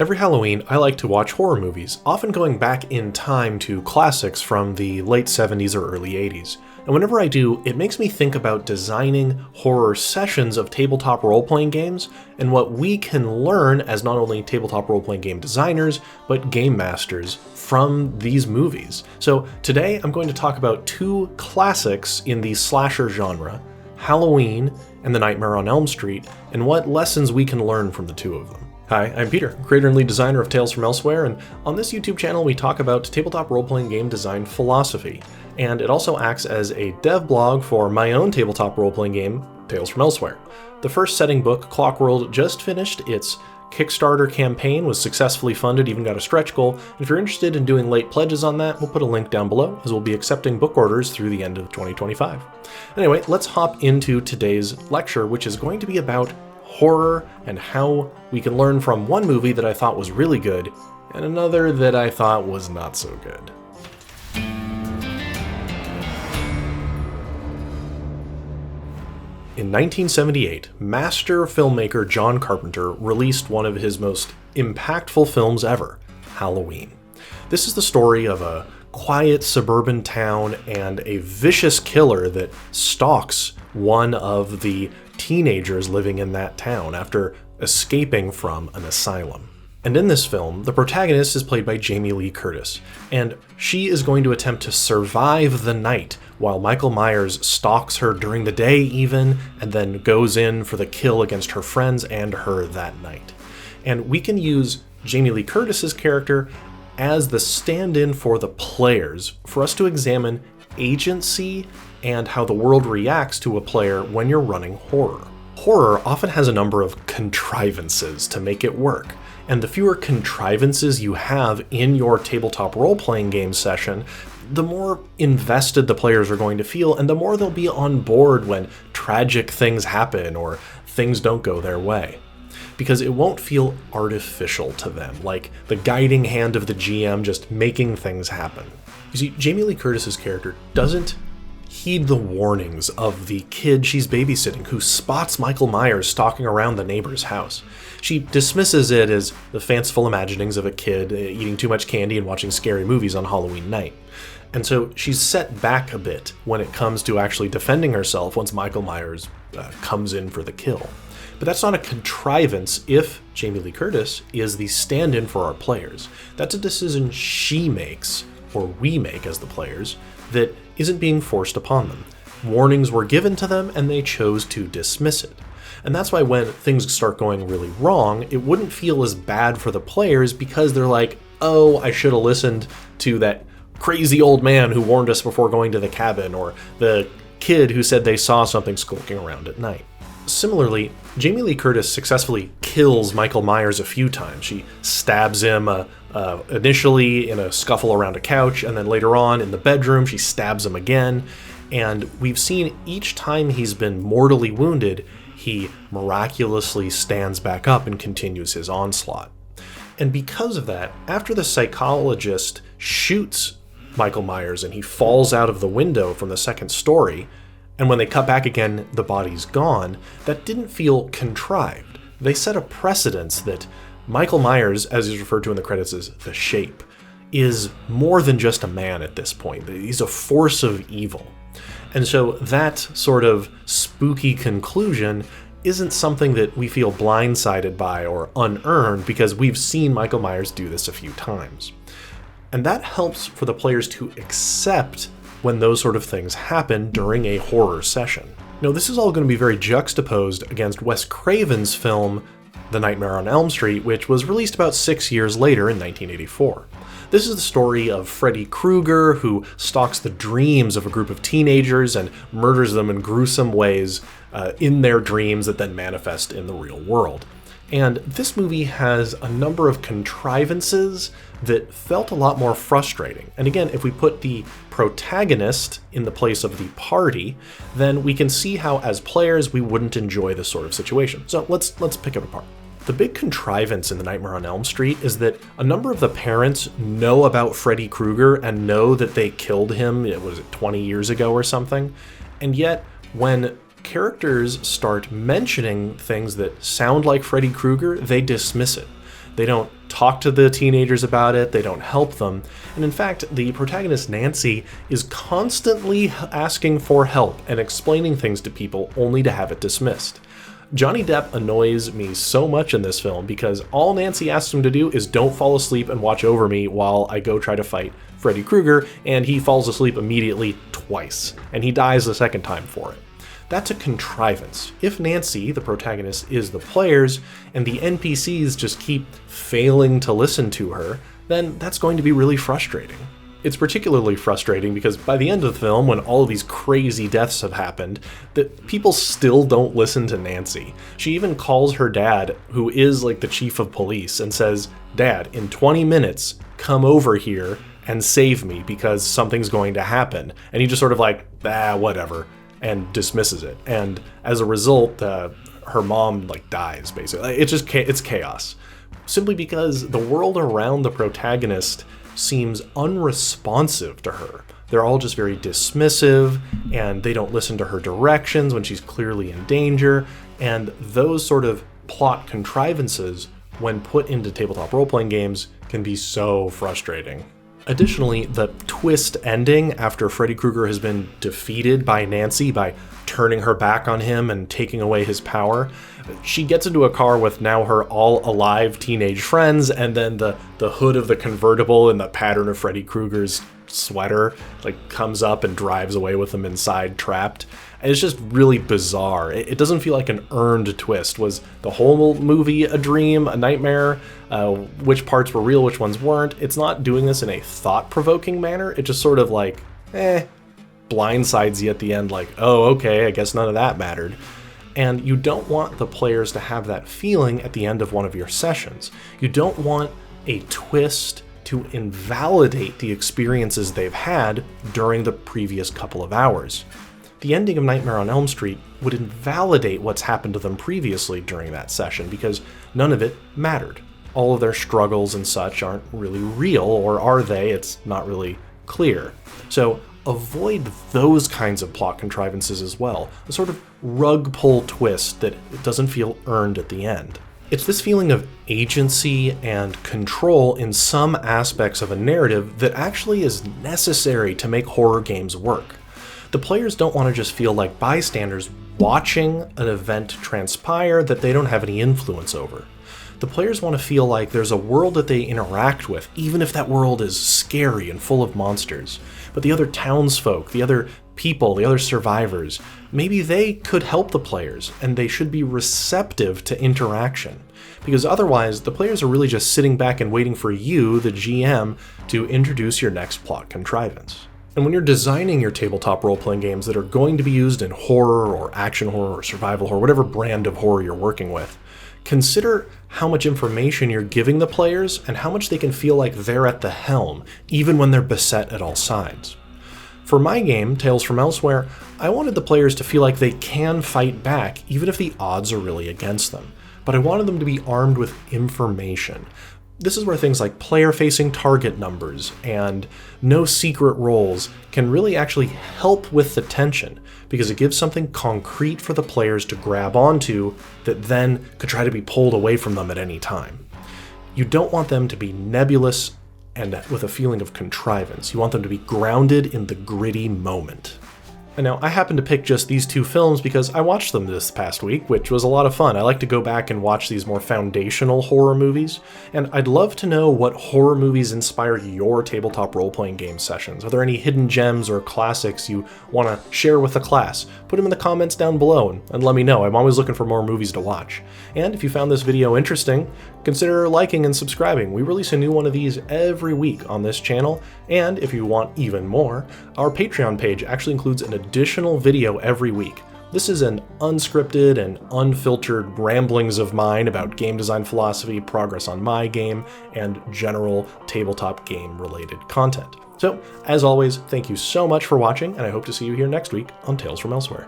Every Halloween, I like to watch horror movies, often going back in time to classics from the late 70s or early 80s. And whenever I do, it makes me think about designing horror sessions of tabletop role-playing games and what we can learn as not only tabletop role-playing game designers, but game masters from these movies. So today I'm going to talk about two classics in the slasher genre, Halloween and The Nightmare on Elm Street, and what lessons we can learn from the two of them. Hi, I'm Peter, creator and lead designer of Tales from Elsewhere, and on this YouTube channel we talk about tabletop role-playing game design philosophy, and it also acts as a dev blog for my own tabletop role-playing game, Tales from Elsewhere. The first setting book, Clockworld, just finished its Kickstarter campaign, was successfully funded, even got a stretch goal, and if you're interested in doing late pledges on that, we'll put a link down below, as we'll be accepting book orders through the end of 2025. Anyway, let's hop into today's lecture, which is going to be about horror and how we can learn from one movie that I thought was really good and another that I thought was not so good. In 1978, master filmmaker John Carpenter released one of his most impactful films ever, Halloween. This is the story of a quiet suburban town and a vicious killer that stalks one of the teenagers living in that town after escaping from an asylum. And in this film, the protagonist is played by Jamie Lee Curtis, and she is going to attempt to survive the night while Michael Myers stalks her during the day even, and then goes in for the kill against her friends and her that night. And we can use Jamie Lee Curtis's character as the stand-in for the players for us to examine agency and how the world reacts to a player when you're running horror. Horror often has a number of contrivances to make it work, and the fewer contrivances you have in your tabletop role-playing game session, the more invested the players are going to feel, and the more they'll be on board when tragic things happen or things don't go their way. Because it won't feel artificial to them, like the guiding hand of the GM just making things happen. You see, Jamie Lee Curtis's character doesn't heed the warnings of the kid she's babysitting who spots Michael Myers stalking around the neighbor's house. She dismisses it as the fanciful imaginings of a kid eating too much candy and watching scary movies on Halloween night. And so she's set back a bit when it comes to actually defending herself once Michael Myers comes in for the kill. But that's not a contrivance if Jamie Lee Curtis is the stand-in for our players. That's a decision she makes, or we make as the players, that isn't being forced upon them. Warnings were given to them and they chose to dismiss it. And that's why when things start going really wrong, it wouldn't feel as bad for the players because they're like, oh, I should have listened to that crazy old man who warned us before going to the cabin, or the kid who said they saw something skulking around at night. Similarly, Jamie Lee Curtis successfully kills Michael Myers a few times. She stabs him initially in a scuffle around a couch, and then later on in the bedroom she stabs him again. And we've seen each time he's been mortally wounded, he miraculously stands back up and continues his onslaught. And because of that, after the psychologist shoots Michael Myers and he falls out of the window from the second story, and when they cut back again, the body's gone, that didn't feel contrived. They set a precedence that Michael Myers, as is referred to in the credits as the Shape, is more than just a man at this point. He's a force of evil. And so that sort of spooky conclusion isn't something that we feel blindsided by or unearned because we've seen Michael Myers do this a few times. And that helps for the players to accept when those sort of things happen during a horror session. Now, this is all going to be very juxtaposed against Wes Craven's film, The Nightmare on Elm Street, which was released about 6 years later in 1984. This is the story of Freddy Krueger, who stalks the dreams of a group of teenagers and murders them in gruesome ways in their dreams that then manifest in the real world. And this movie has a number of contrivances that felt a lot more frustrating. And again, if we put the protagonist in the place of the party, then we can see how as players we wouldn't enjoy this sort of situation. So let's pick it apart. The big contrivance in The Nightmare on Elm Street is that a number of the parents know about Freddy Krueger and know that they killed him, was it 20 years ago or something? And yet, when characters start mentioning things that sound like Freddy Krueger, they dismiss it. They don't talk to the teenagers about it, they don't help them, and in fact, the protagonist Nancy is constantly asking for help and explaining things to people only to have it dismissed. Johnny Depp annoys me so much in this film because all Nancy asks him to do is don't fall asleep and watch over me while I go try to fight Freddy Krueger, and he falls asleep immediately twice, and he dies the second time for it. That's a contrivance. If Nancy, the protagonist, is the players, and the NPCs just keep failing to listen to her, then that's going to be really frustrating. It's particularly frustrating because by the end of the film, when all of these crazy deaths have happened, that people still don't listen to Nancy. She even calls her dad, who is like the chief of police, and says, "Dad, in 20 minutes, come over here and save me because something's going to happen." And he just sort of like, whatever, and dismisses it. And as a result, her mom like dies, basically. It's chaos. Simply because the world around the protagonist seems unresponsive to her. They're all just very dismissive, and they don't listen to her directions when she's clearly in danger, and those sort of plot contrivances, when put into tabletop role-playing games, can be so frustrating. Additionally, the twist ending after Freddy Krueger has been defeated by Nancy by turning her back on him and taking away his power, she gets into a car with now her all-alive teenage friends, and then the hood of the convertible in the pattern of Freddy Krueger's sweater like comes up and drives away with them inside, trapped. And it's just really bizarre. It doesn't feel like an earned twist. Was the whole movie a dream, a nightmare? Which parts were real, which ones weren't? It's not doing this in a thought-provoking manner. It just sort of like, blindsides you at the end, like, oh, okay, I guess none of that mattered. And you don't want the players to have that feeling at the end of one of your sessions. You don't want a twist to invalidate the experiences they've had during the previous couple of hours. The ending of Nightmare on Elm Street would invalidate what's happened to them previously during that session because none of it mattered. All of their struggles and such aren't really real, or are they? It's not really clear. So avoid those kinds of plot contrivances as well, a sort of rug pull twist that doesn't feel earned at the end. It's this feeling of agency and control in some aspects of a narrative that actually is necessary to make horror games work. The players don't want to just feel like bystanders watching an event transpire that they don't have any influence over. The players want to feel like there's a world that they interact with, even if that world is scary and full of monsters. But the other townsfolk, the other people, the other survivors, maybe they could help the players, and they should be receptive to interaction. Because otherwise, the players are really just sitting back and waiting for you, the GM, to introduce your next plot contrivance. And when you're designing your tabletop role-playing games that are going to be used in horror or action horror or survival horror, whatever brand of horror you're working with, consider how much information you're giving the players and how much they can feel like they're at the helm, even when they're beset at all sides. For my game, Tales from Elsewhere, I wanted the players to feel like they can fight back, even if the odds are really against them. But I wanted them to be armed with information. This is where things like player-facing target numbers and no secret roles can really actually help with the tension, because it gives something concrete for the players to grab onto that then could try to be pulled away from them at any time. You don't want them to be nebulous and with a feeling of contrivance. You want them to be grounded in the gritty moment. And now, I happen to pick just these two films because I watched them this past week, which was a lot of fun. I like to go back and watch these more foundational horror movies, and I'd love to know what horror movies inspired your tabletop role-playing game sessions. Are there any hidden gems or classics you want to share with the class? Put them in the comments down below and let me know. I'm always looking for more movies to watch. And if you found this video interesting, consider liking and subscribing. We release a new one of these every week on this channel, and if you want even more, our Patreon page actually includes an additional video every week. This is an unscripted and unfiltered ramblings of mine about game design philosophy, progress on my game, and general tabletop game related content. So, as always, thank you so much for watching, and I hope to see you here next week on Tales from Elsewhere.